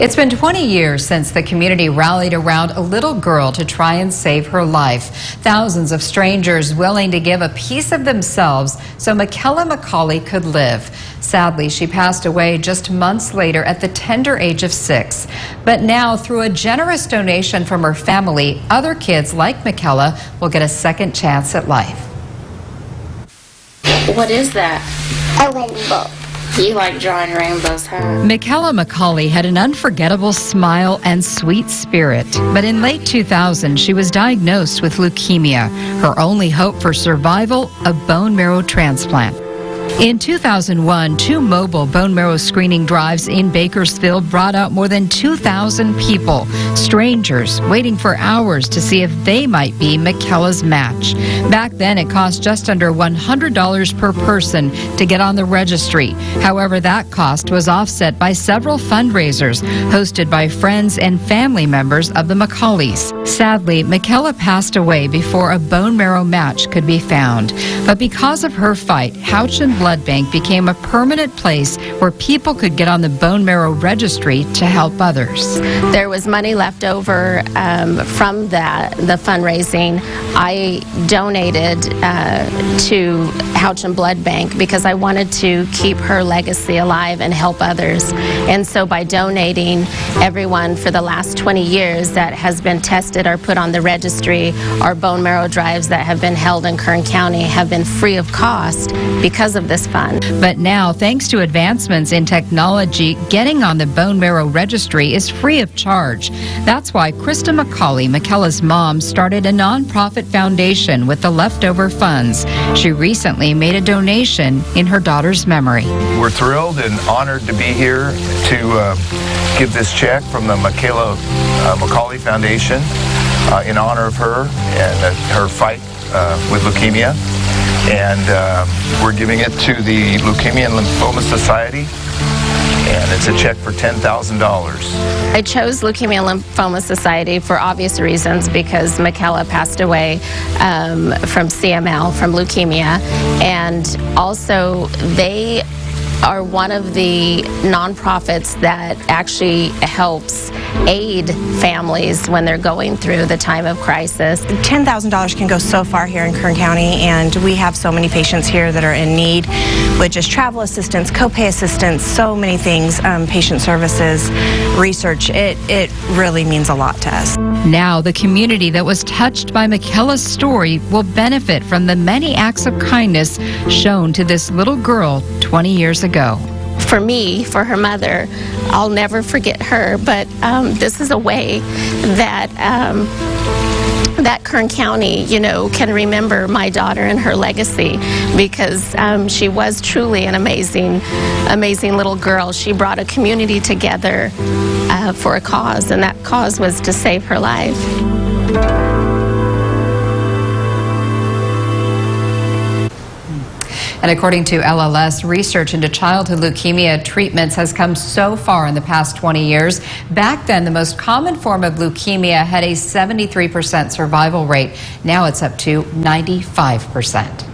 It's been 20 years since the community rallied around a little girl to try and save her life. Thousands of strangers willing to give a piece of themselves so Mikella McAuley could live. Sadly, she passed away just months later at the tender age of 6. But now, through a generous donation from her family, other kids like Mikella will get a second chance at life. What is that? A rainbow. You like drawing rainbows, huh? Mikella McAuley had an unforgettable smile and sweet spirit. But in late 2000, she was diagnosed with leukemia. Her only hope for survival, a bone marrow transplant. In 2001, 2 mobile bone marrow screening drives in Bakersfield brought out more than 2,000 people, strangers waiting for hours to see if they might be Mikella's match. Back then, it cost just under $100 per person to get on the registry. However, that cost was offset by several fundraisers hosted by friends and family members of the McAuleys. Sadly, Mikella passed away before a bone marrow match could be found. But because of her fight, Blood Bank became a permanent place where people could get on the bone marrow registry to help others. There was money left over from the fundraising. I donated to Houchin Blood Bank because I wanted to keep her legacy alive and help others. And so by donating, everyone for the last 20 years that has been tested or put on the registry, our bone marrow drives that have been held in Kern County have been free of cost because of this fund. But now, thanks to advancements in technology, getting on the bone marrow registry is free of charge. That's why Krista McAuley, Mikella's mom, started a nonprofit foundation with the leftover funds. She recently made a donation in her daughter's memory. We're thrilled and honored to be here to give this check from the Mikella McAuley Foundation in honor of her and her fight with leukemia. And we're giving it to the Leukemia Lymphoma Society, and it's a check for $10,000. I chose Leukemia Lymphoma Society for obvious reasons because Mikella passed away from CML, from leukemia, and also they are one of the nonprofits that actually helps aid families when they're going through the time of crisis. $10,000 can go so far here in Kern County, and we have so many patients here that are in need with just travel assistance, copay assistance, so many things, patient services, research. It really means a lot to us. Now, the community that was touched by Mikella's story will benefit from the many acts of kindness shown to this little girl 20 years ago. For me, for her mother, I'll never forget her, but this is a way that that Kern County, you know, can remember my daughter and her legacy because she was truly an amazing little girl. She brought a community together for a cause, and that cause was to save her life. And according to LLS, research into childhood leukemia treatments has come so far in the past 20 years. Back then, the most common form of leukemia had a 73% survival rate. Now it's up to 95%.